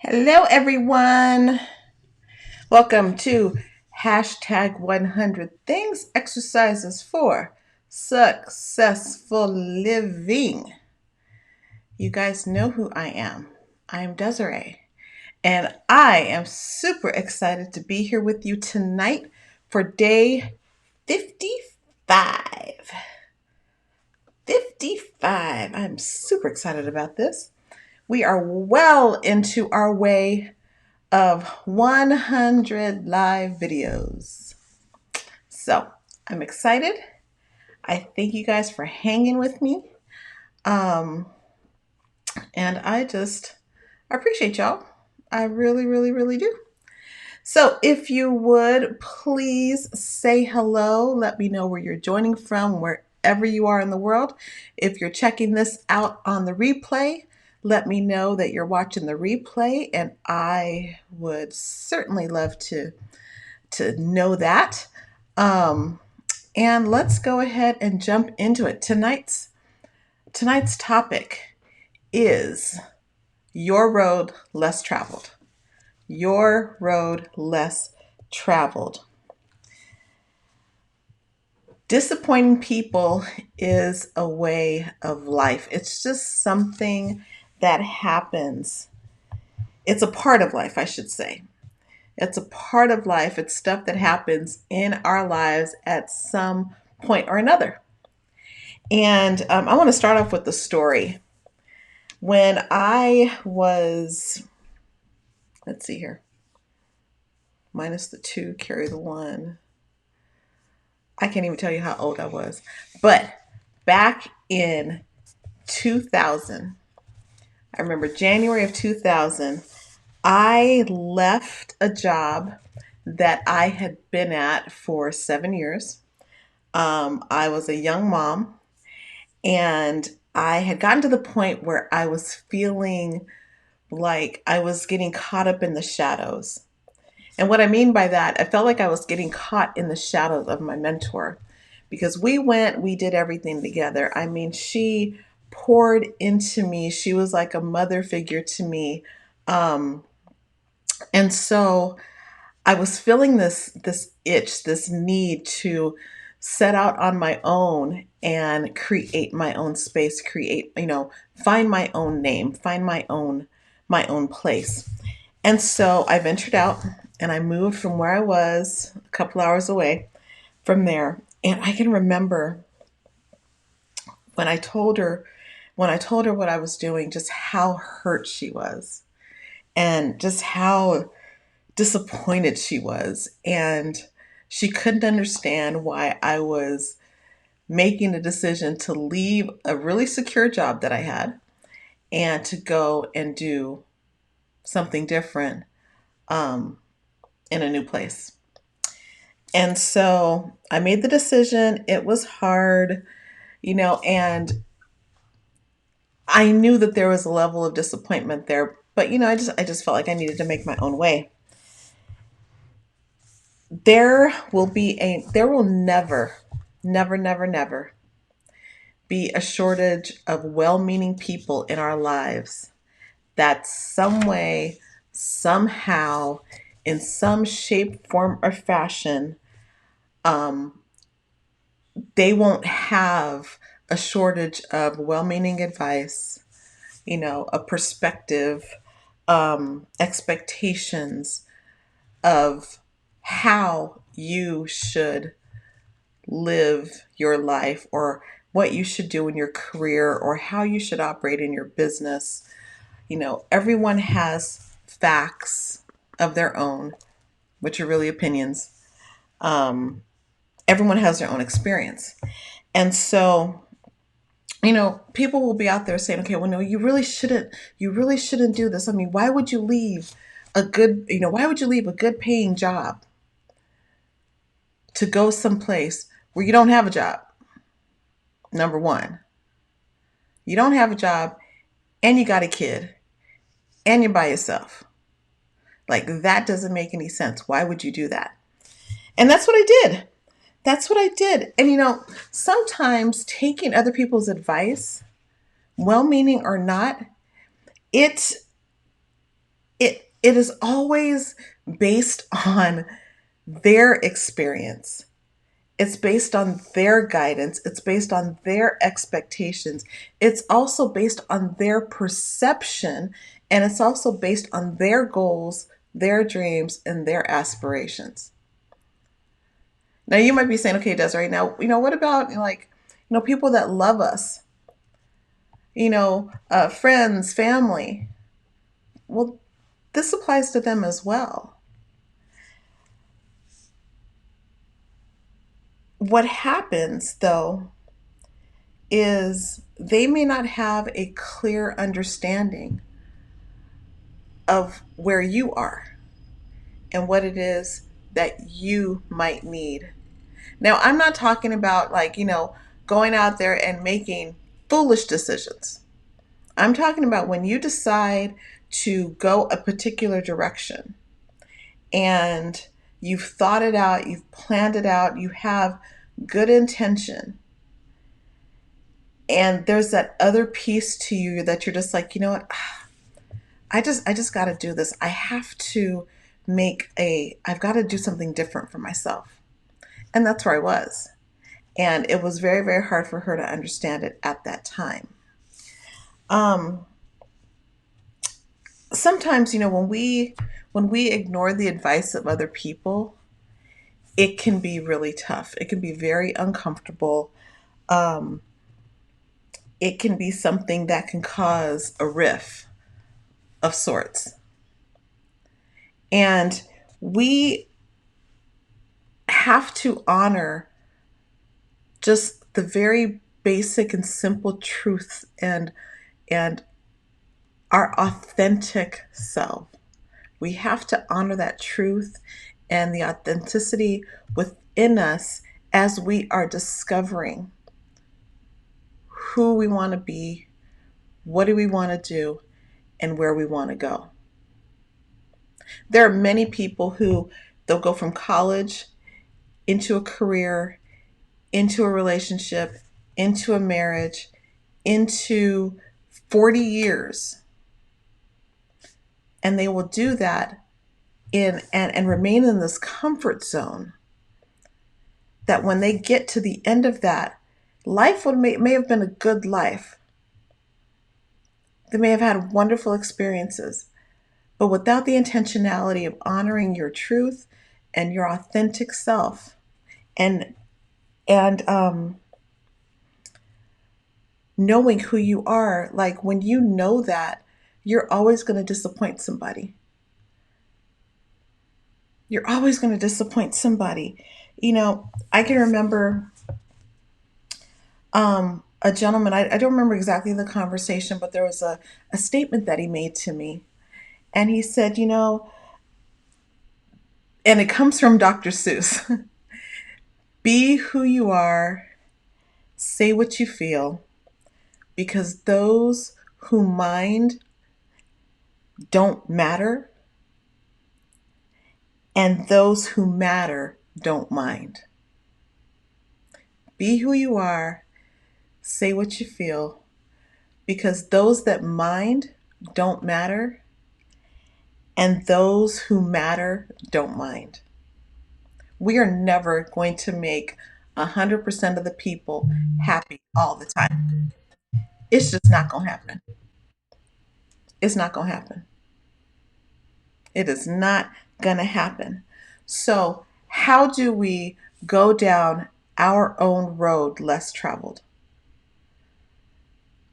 Hello, everyone. Welcome to hashtag 100 things exercises for successful living. You guys know who I am. I am Desiree, and I am super excited to be here with you tonight for day 55. 55. I'm super excited about this. We are well into our way of 100 live videos. So I'm excited. I thank you guys for hanging with me. Um, and I appreciate y'all. I really, really, really do. So if you would please say hello, let me know where you're joining from, wherever you are in the world. If you're checking this out on the replay, let me know that you're watching the replay, and I would certainly love to know that. Um, and let's go ahead and jump into it. Tonight's topic is your road less traveled. Your road less traveled. Disappointing people is a way of life. It's just something that happens. It's a part of life, I should say. It's a part of life. It's stuff that happens in our lives at some point or another. And I want to start off with the story. When I was, let's see here, minus the two, carry the one. I can't even tell you how old I was. But back in 2000, I remember January of 2000, I left a job that I had been at for 7 years. I was a young mom, and I had gotten to the point where I was feeling like I was getting caught up in the shadows. And what I mean by that, I felt like I was getting caught in the shadows of my mentor because we did everything together. I mean, she poured into me. She was like a mother figure to me. Um, and so I was feeling this itch, this need to set out on my own and create my own space, find my own name, find my own place. And so I ventured out and I moved from where I was a couple hours away from there. And I can remember when I told her what I was doing, just how hurt she was and just how disappointed she was. And she couldn't understand why I was making the decision to leave a really secure job that I had and to go and do something different um, in a new place. And so I made the decision. It was hard, and I knew that there was a level of disappointment there, but I just felt like I needed to make my own way. There will never, never, never, never be a shortage of well-meaning people in our lives that some way, somehow, in some shape, form, or fashion, um, they won't have a shortage of well-meaning advice, a perspective, expectations of how you should live your life or what you should do in your career or how you should operate in your business. Everyone has facts of their own, which are really opinions. Um, Everyone has their own experience. And so, people will be out there saying, okay, well, no, you really shouldn't do this. I mean, why would you leave a good paying job to go someplace where you don't have a job? Number one, you don't have a job and you got a kid and you're by yourself. Like, that doesn't make any sense. Why would you do that? And that's what I did. That's what I did. And sometimes taking other people's advice, well meaning or not, it It is always based on their experience. It's based on their guidance. It's based on their expectations. It's also based on their perception. And it's also based on their goals, their dreams, and their aspirations. Now, you might be saying, okay, Desiree, now, what about like, people that love us, friends, family? Well, this applies to them as well. What happens, though, is they may not have a clear understanding of where you are and what it is that you might need. Now, I'm not talking about like, going out there and making foolish decisions. I'm talking about when you decide to go a particular direction and you've thought it out, you've planned it out, you have good intention, and there's that other piece to you that you're just like, you know what? I just got to do this. I've got to do something different for myself. And that's where I was. And it was very, very hard for her to understand it at that time. Um, Sometimes, when we ignore the advice of other people, it can be really tough. It can be very uncomfortable. Um, it can be something that can cause a rift of sorts. And we have to honor just the very basic and simple truth and our authentic self. We have to honor that truth and the authenticity within us as we are discovering who we want to be, what do we want to do, and where we want to go. There are many people who they'll go from college into a career, into a relationship, into a marriage, into 40 years, and they will do that and remain in this comfort zone that when they get to the end of that, life may have been a good life. They may have had wonderful experiences, but without the intentionality of honoring your truth and your authentic self, and and knowing who you are, like when you know that, you're always going to disappoint somebody. You're always going to disappoint somebody. I can remember a gentleman, I don't remember exactly the conversation, but there was a statement that he made to me. And he said, and it comes from Dr. Seuss, be who you are, say what you feel, because those who mind don't matter, and those who matter don't mind. Be who you are, say what you feel, because those that mind don't matter, and those who matter don't mind. We are never going to make 100% of the people happy all the time. It's just not going to happen. It's not going to happen. It is not going to happen. So, how do we go down our own road less traveled?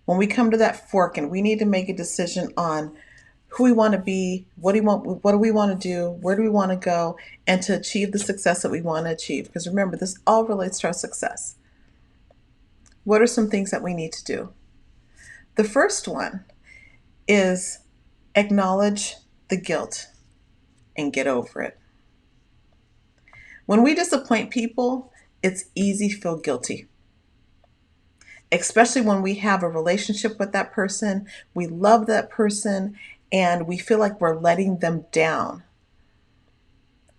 When we come to that fork and we need to make a decision on who we want to be, what do we want to do, where do we want to go, and to achieve the success that we want to achieve. Because remember, this all relates to our success. What are some things that we need to do? The first one is acknowledge the guilt and get over it. When we disappoint people, it's easy to feel guilty, especially when we have a relationship with that person, we love that person, and we feel like we're letting them down.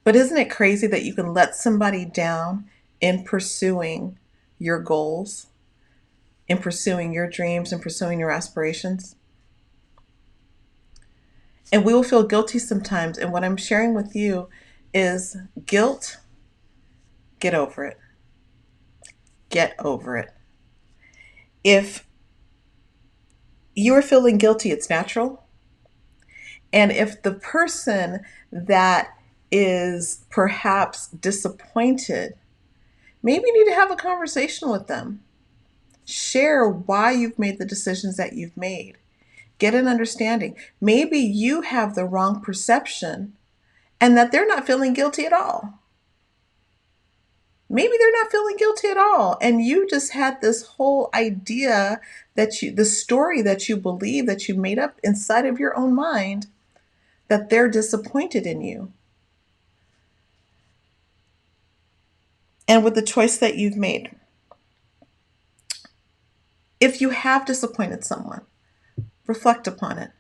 But isn't it crazy that you can let somebody down in pursuing your goals, in pursuing your dreams, and pursuing your aspirations? And we will feel guilty sometimes. And what I'm sharing with you is guilt, get over it. Get over it. If you are feeling guilty, it's natural. And if the person that is perhaps disappointed, maybe you need to have a conversation with them. Share why you've made the decisions that you've made. Get an understanding. Maybe you have the wrong perception and that they're not feeling guilty at all. Maybe they're not feeling guilty at all. And you just had this whole idea the story that you believe that you made up inside of your own mind that they're disappointed in you and with the choice that you've made. If you have disappointed someone, reflect upon it,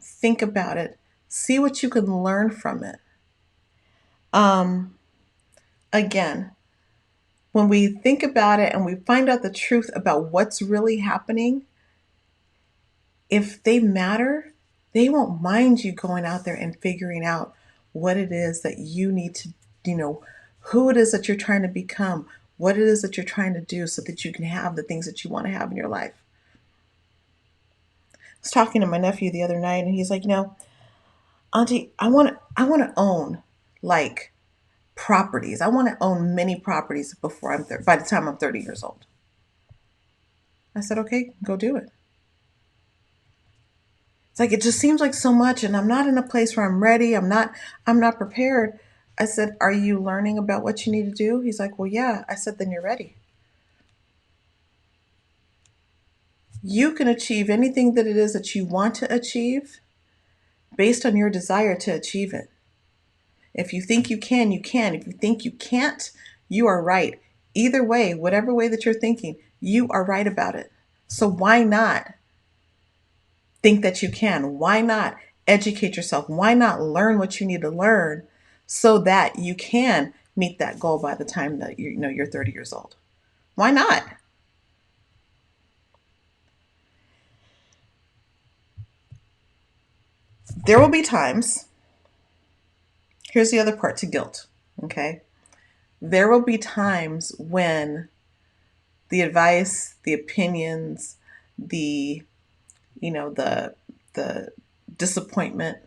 think about it, see what you can learn from it. Um, Again, when we think about it and we find out the truth about what's really happening, if they matter, they won't mind you going out there and figuring out what it is that you need to, who it is that you're trying to become, what it is that you're trying to do so that you can have the things that you want to have in your life. I was talking to my nephew the other night and he's like, Auntie, I want to own like properties. I want to own many properties by the time I'm 30 years old. I said, okay, go do it. It's like it just seems like so much and I'm not in a place where I'm ready. I'm not prepared. I said, "Are you learning about what you need to do?" He's like, "Well, yeah." I said, "Then you're ready. You can achieve anything that it is that you want to achieve based on your desire to achieve it. If you think you can, you can. If you think you can't, you are right. Either way, whatever way that you're thinking, you are right about it. So why not think that you can? Why not educate yourself? Why not learn what you need to learn so that you can meet that goal by the time that you're 30 years old? Why not? There will be times. Here's the other part to guilt, okay? There will be times when the advice, the opinions, the the the disappointment,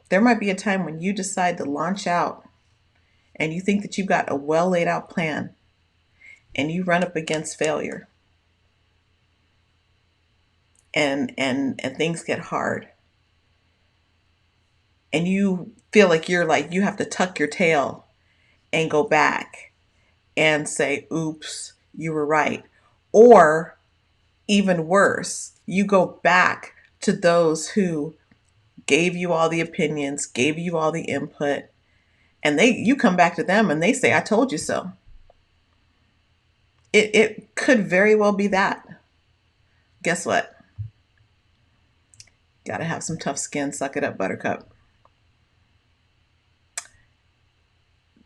there might be a time when you decide to launch out and you think that you've got a well laid out plan and you run up against failure and things get hard and you feel like you have to tuck your tail and go back and say, oops, you were right. Or even worse, you go back to those who gave you all the opinions, gave you all the input, and you come back to them and they say, I told you so. It could very well be that. Guess what? Gotta have some tough skin. Suck it up, buttercup.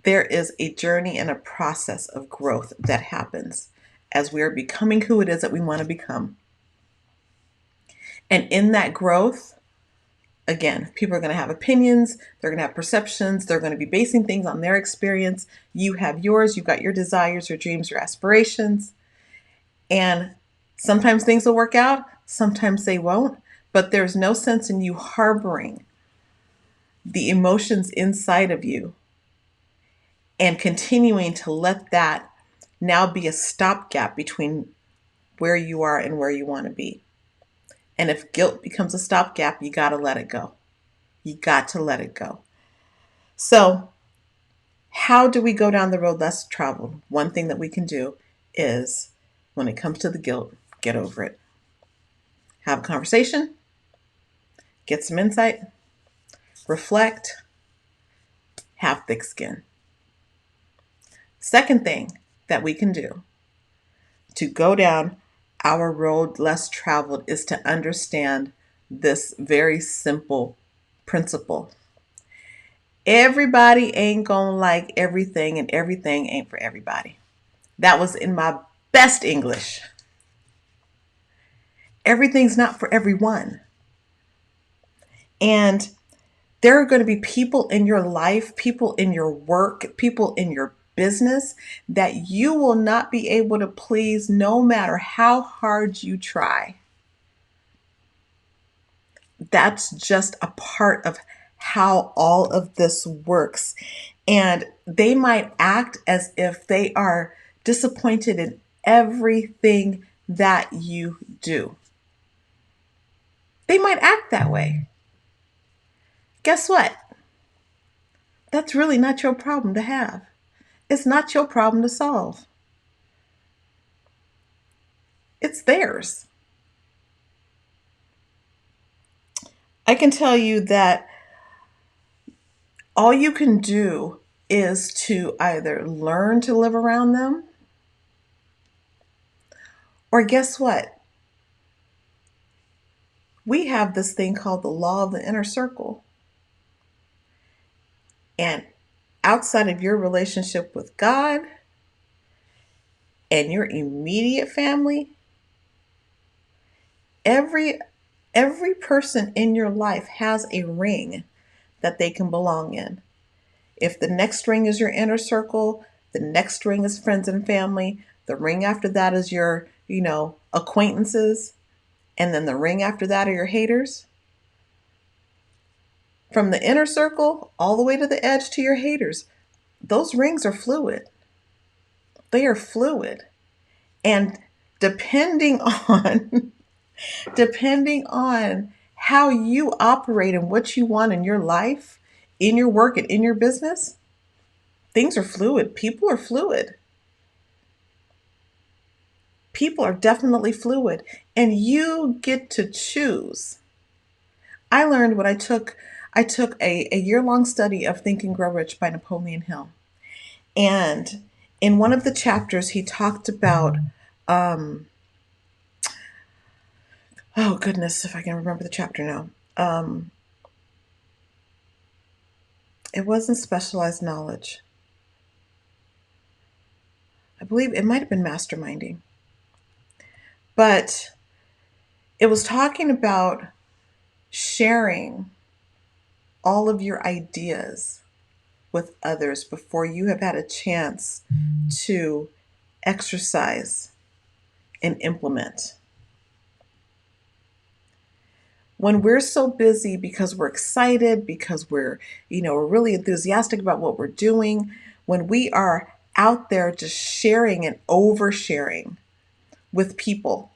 There is a journey and a process of growth that happens as we are becoming who it is that we want to become. And in that growth, again, people are going to have opinions, they're going to have perceptions, they're going to be basing things on their experience. You have yours, you've got your desires, your dreams, your aspirations. And sometimes things will work out, sometimes they won't, but there's no sense in you harboring the emotions inside of you and continuing to let that now be a stopgap between where you are and where you want to be. And if guilt becomes a stopgap, you got to let it go. You got to let it go. So, how do we go down the road less traveled? One thing that we can do is when it comes to the guilt, get over it. Have a conversation, get some insight, reflect, have thick skin. Second thing that we can do to go down our road less traveled is to understand this very simple principle. Everybody ain't gonna like everything, and everything ain't for everybody. That was in my best English. Everything's not for everyone. And there are going to be people in your life, people in your work, people in your business that you will not be able to please no matter how hard you try. That's just a part of how all of this works. And they might act as if they are disappointed in everything that you do. They might act that way. Guess what? That's really not your problem to have. It's not your problem to solve. It's theirs. I can tell you that all you can do is to either learn to live around them, or guess what? We have this thing called the law of the inner circle. And outside of your relationship with God and your immediate family, every every person in your life has a ring that they can belong in. If the next ring is your inner circle, the next ring is friends and family, the ring after that is your, acquaintances, and then the ring after that are your haters. From the inner circle all the way to the edge to your haters, those rings are fluid. They are fluid. And depending on depending on how you operate and what you want in your life, in your work and in your business, things are fluid. People are fluid. People are definitely fluid, and you get to choose. I learned when I took a year-long study of Think and Grow Rich by Napoleon Hill. And in one of the chapters he talked about oh goodness, if I can remember the chapter now. It wasn't specialized knowledge. I believe it might have been masterminding. But it was talking about sharing all of your ideas with others before you have had a chance to exercise and implement. When we're so busy because we're excited, because we're really enthusiastic about what we're doing, when we are out there just sharing and oversharing with people,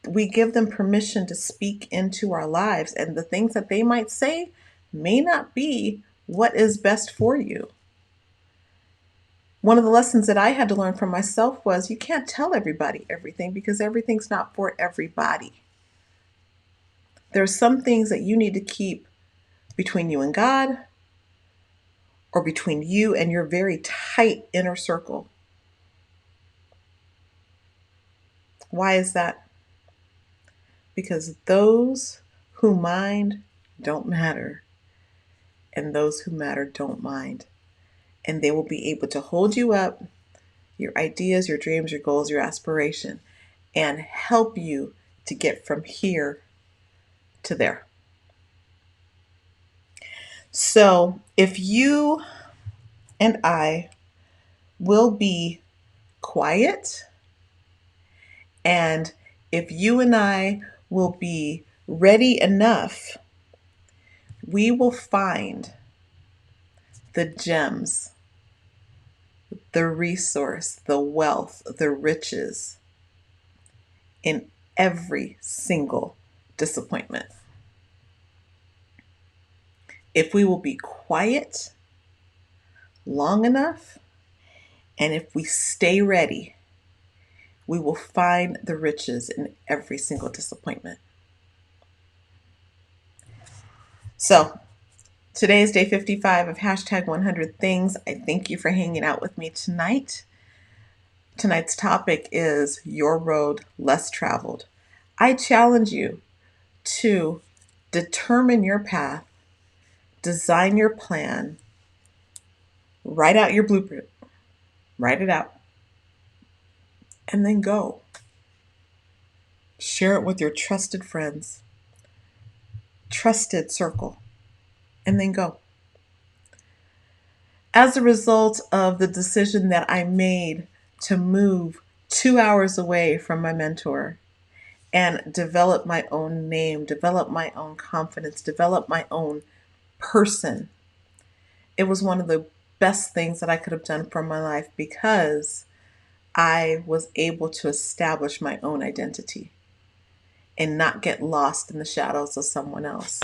we give them permission to speak into our lives, and the things that they might say may not be what is best for you. One of the lessons that I had to learn from myself was you can't tell everybody everything because everything's not for everybody. There are some things that you need to keep between you and God, or between you and your very tight inner circle. Why is that? Because those who mind don't matter, and those who matter don't mind. And they will be able to hold you up, your ideas, your dreams, your goals, your aspiration, and help you to get from here to there. So if you and I will be quiet, and if you and I will be ready enough, we will find the gems, the resource, the wealth, the riches in every single disappointment. If we will be quiet long enough, and if we stay ready, we will find the riches in every single disappointment. So, today is day 55 of hashtag 100 Things. I thank you for hanging out with me tonight. Tonight's topic is Your Road Less Traveled. I challenge you to determine your path, design your plan, write out your blueprint, write it out, and then go. Share it with your trusted friends, trusted circle, and then go. As a result of the decision that I made to move 2 hours away from my mentor and develop my own name, develop my own confidence, develop my own person, it was one of the best things that I could have done for my life because I was able to establish my own identity and not get lost in the shadows of someone else.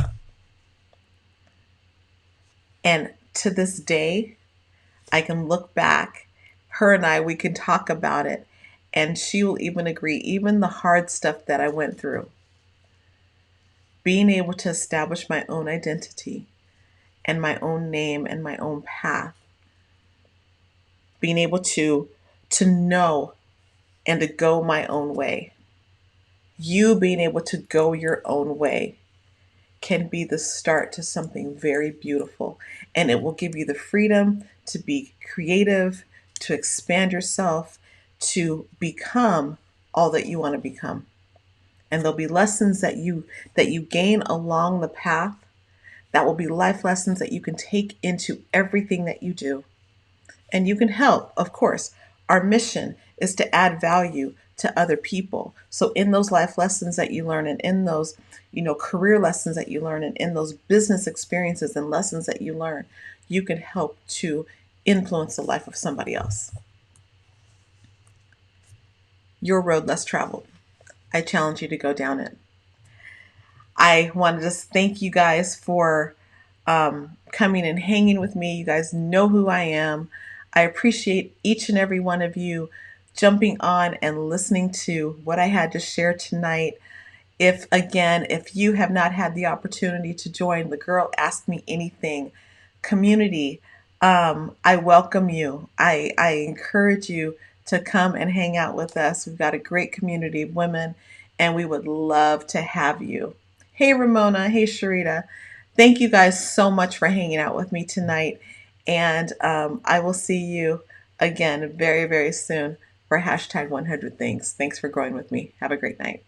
And to this day, I can look back, her and I, we can talk about it, and she will even agree, even the hard stuff that I went through, being able to establish my own identity and my own name and my own path, being able to know and to go my own way. You being able to go your own way can be the start to something very beautiful. And it will give you the freedom to be creative, to expand yourself, to become all that you want to become. And there'll be lessons that you gain along the path that will be life lessons that you can take into everything that you do. And you can help, of course. Our mission is to add value to other people. So in those life lessons that you learn and in those, career lessons that you learn and in those business experiences and lessons that you learn, you can help to influence the life of somebody else. Your road less traveled. I challenge you to go down it. I want to just thank you guys for coming and hanging with me. You guys know who I am. I appreciate each and every one of you jumping on and listening to what I had to share tonight. If you have not had the opportunity to join the Girl Ask Me Anything community, I welcome you. I encourage you to come and hang out with us. We've got a great community of women, and we would love to have you. Hey, Ramona. Hey, Sharita. Thank you guys so much for hanging out with me tonight. And I will see you again very, very soon for hashtag 100 things. Thanks for growing with me. Have a great night.